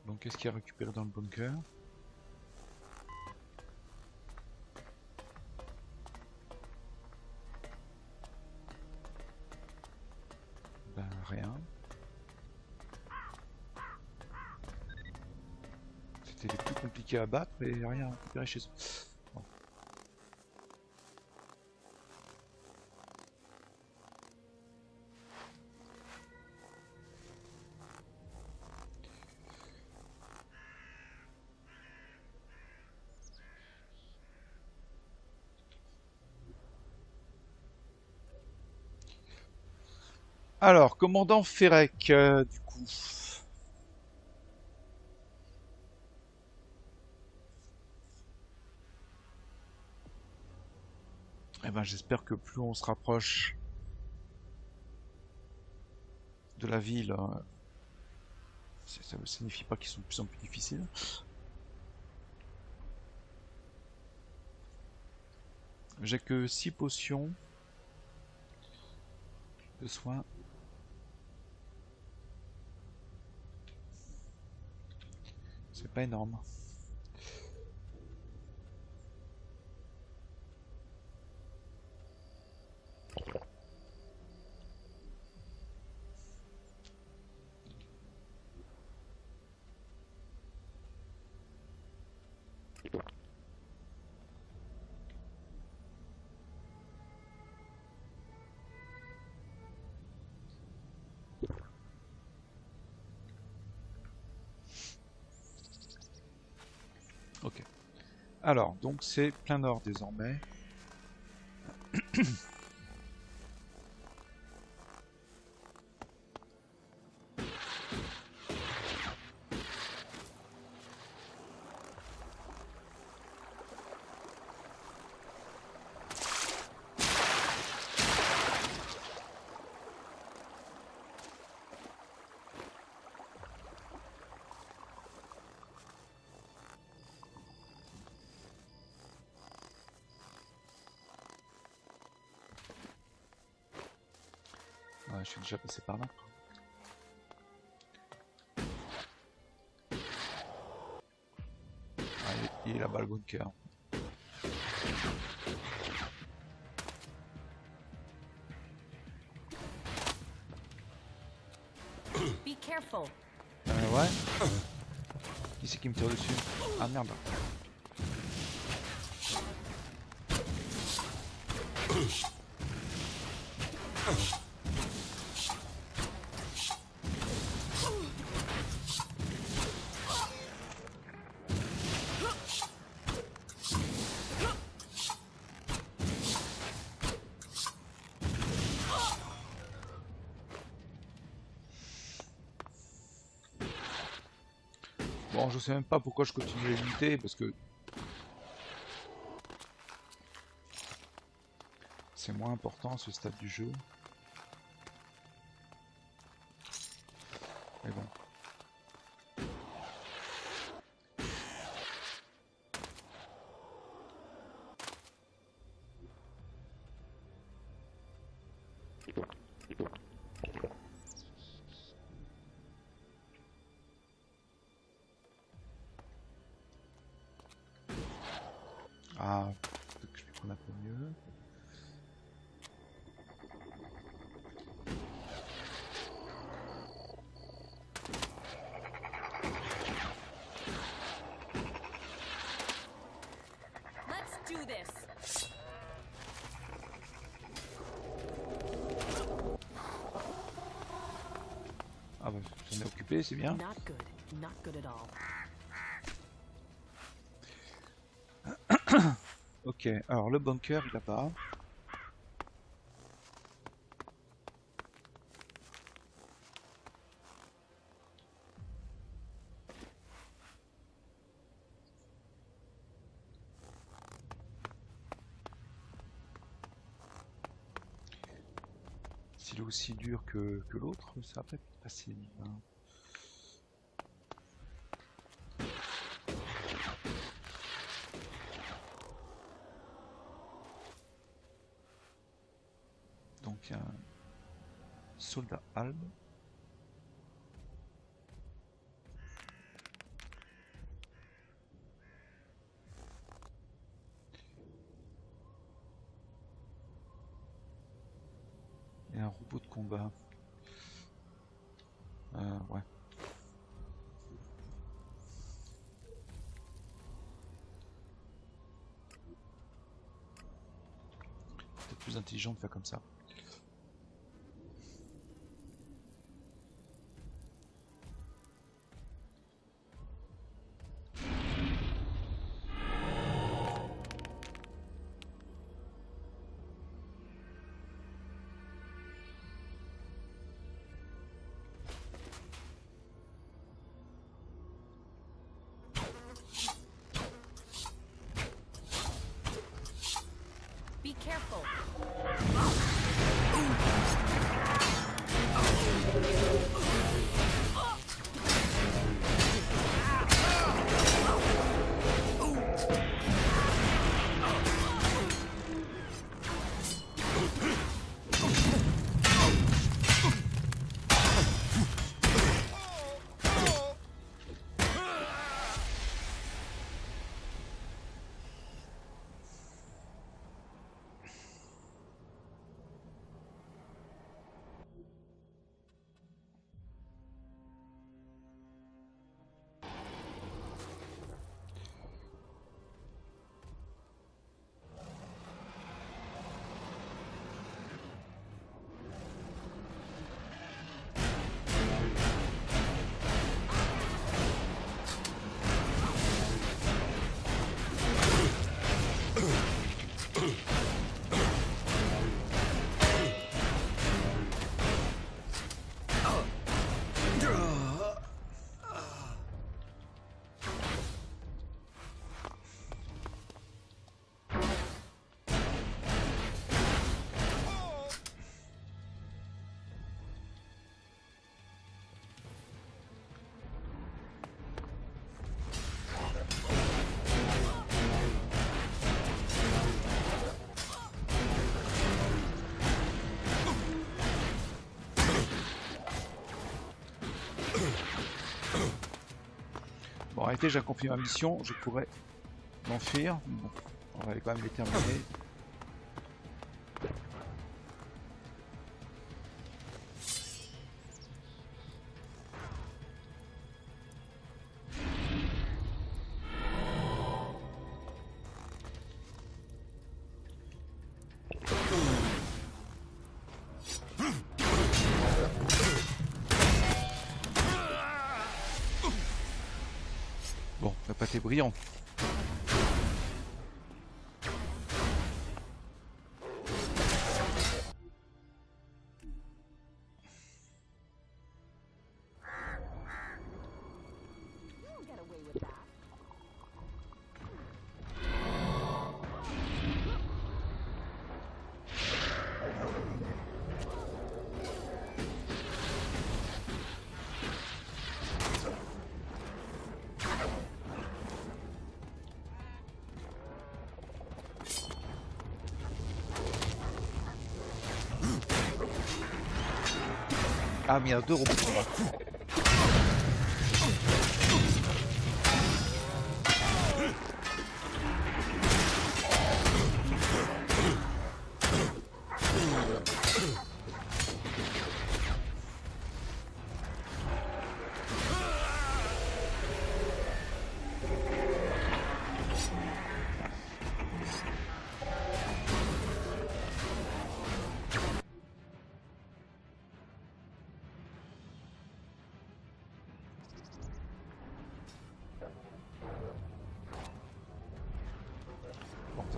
Donc qu'est-ce qu'il y a récupéré dans le bunker? Ben rien. C'était les plus compliqués à battre et rien à récupérer chez eux. Bon. Alors, commandant Ferrec, du coup. Eh ben, j'espère que plus on se rapproche de la ville, ça ne signifie pas qu'ils sont de plus en plus difficiles. J'ai que 6 potions de soins. C'est pas énorme. Ok. Alors, donc c'est plein nord désormais. Ouais, je suis déjà passé par là. Ah, il est là-bas le bunker. Be careful. Ouais. Qui c'est qui me tire dessus? Ah merde. Bon, je sais même pas pourquoi je continue à lutter, parce que c'est moins important à ce stade du jeu. Mais bon. Ah, peut-être que je vais prendre un peu mieux. occupé, c'est bien. Not good. Not good at all. Ok, alors le bunker, il a pas. S'il est aussi dur que l'autre, ça va pas être facile. Hein. Donc un soldat albe. Et un robot de combat. Ouais. Peut-être plus intelligent de faire comme ça. Be careful. Bon, arrêtez, j'ai accompli ma mission, je pourrais m'enfuir. Bon, on va quand même les terminer. Bon, la pâte est brillante. Ah mais il y a deux robots de combat.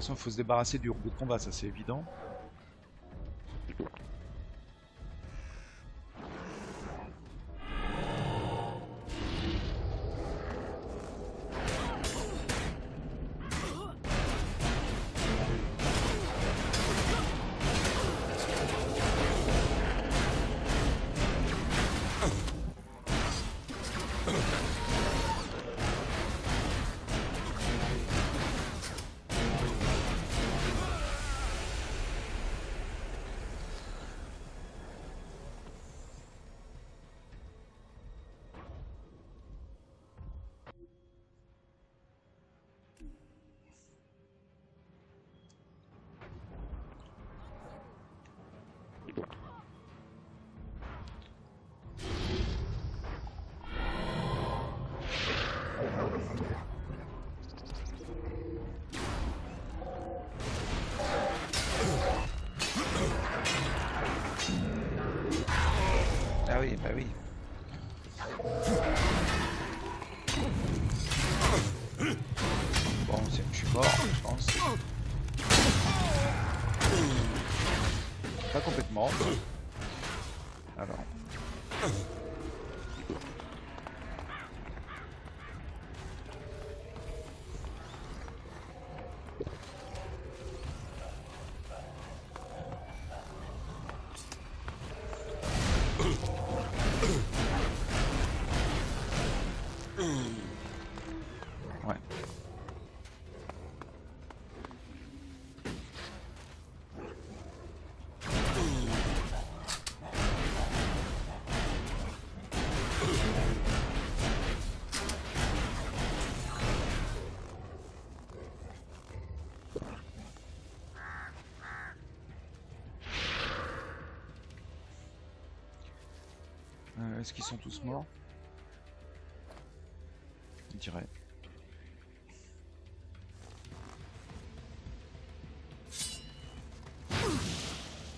façon, il faut se débarrasser du robot de combat, ça c'est évident. Ah oui, bah oui. Bon, je suis mort, je pense. Pas complètement. Alors. Ouais. Est-ce qu'ils sont tous morts? Je dirais.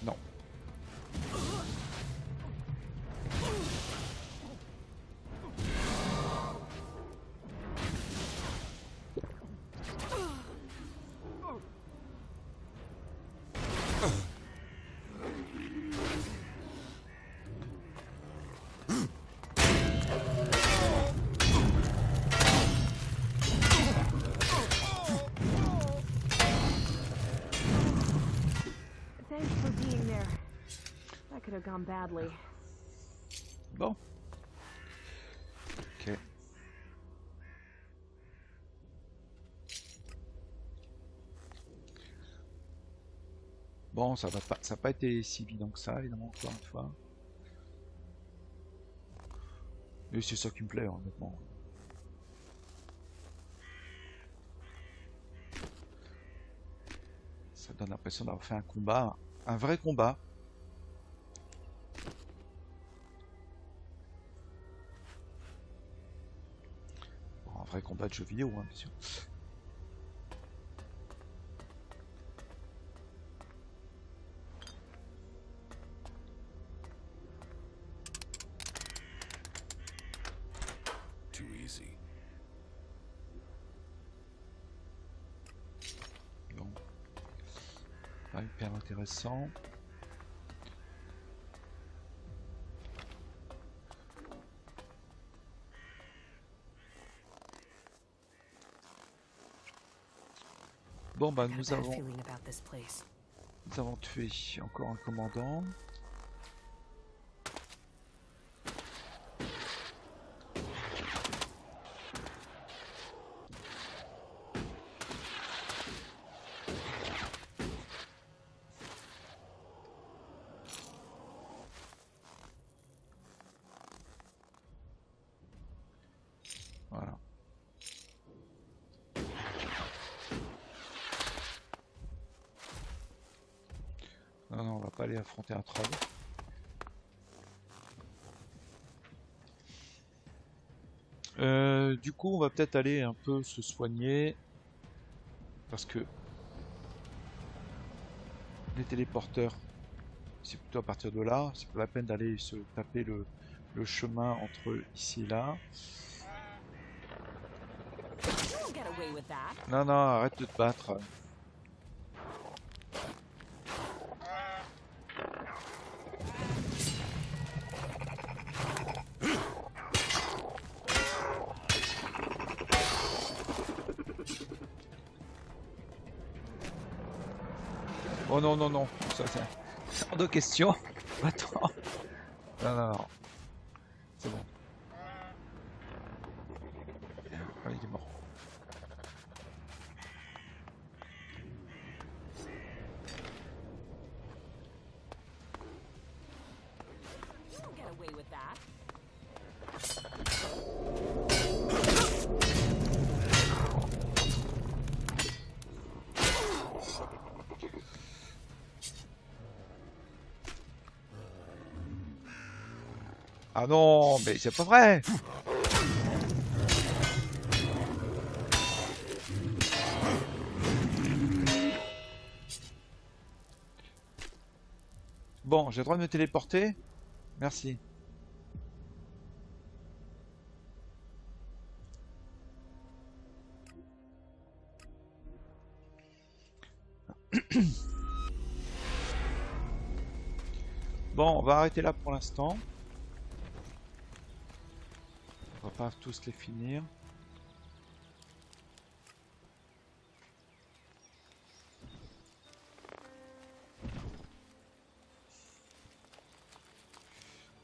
Non. Thanks for being there. That could have gone badly. Bon. Ok. Bon, ça n'a pas été si évident que ça, évidemment, encore une fois. Mais c'est ça qui me plaît, honnêtement. Ça donne l'impression d'avoir fait un combat, un vrai combat. Bon, un vrai combat de jeu vidéo, hein, bien sûr. Too easy. Bon. Pas hyper intéressant. Bon bah Got a nous bad avons feeling about this place. tué encore un commandant. Voilà. Non, non, on va pas aller affronter un troll. Du coup, on va peut-être aller un peu se soigner. Parce que les téléporteurs, c'est plutôt à partir de là. C'est pas la peine d'aller se taper le chemin entre ici et là. Get away with that. Non, non, arrête de te battre. Oh non, non, non. Ça, c'est hors de question. Attends. Non, non, non. C'est bon. Ah, il est mort. You don't get away with that. Ah non, mais c'est pas vrai. Bon, j'ai le droit de me téléporter. Merci. Bon, on va arrêter là pour l'instant. On va pas tous les finir.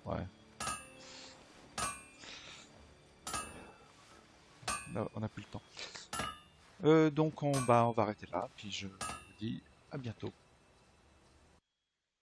Ouais. Non, on n'a plus le temps. Donc on va arrêter là, puis je vous dis à bientôt.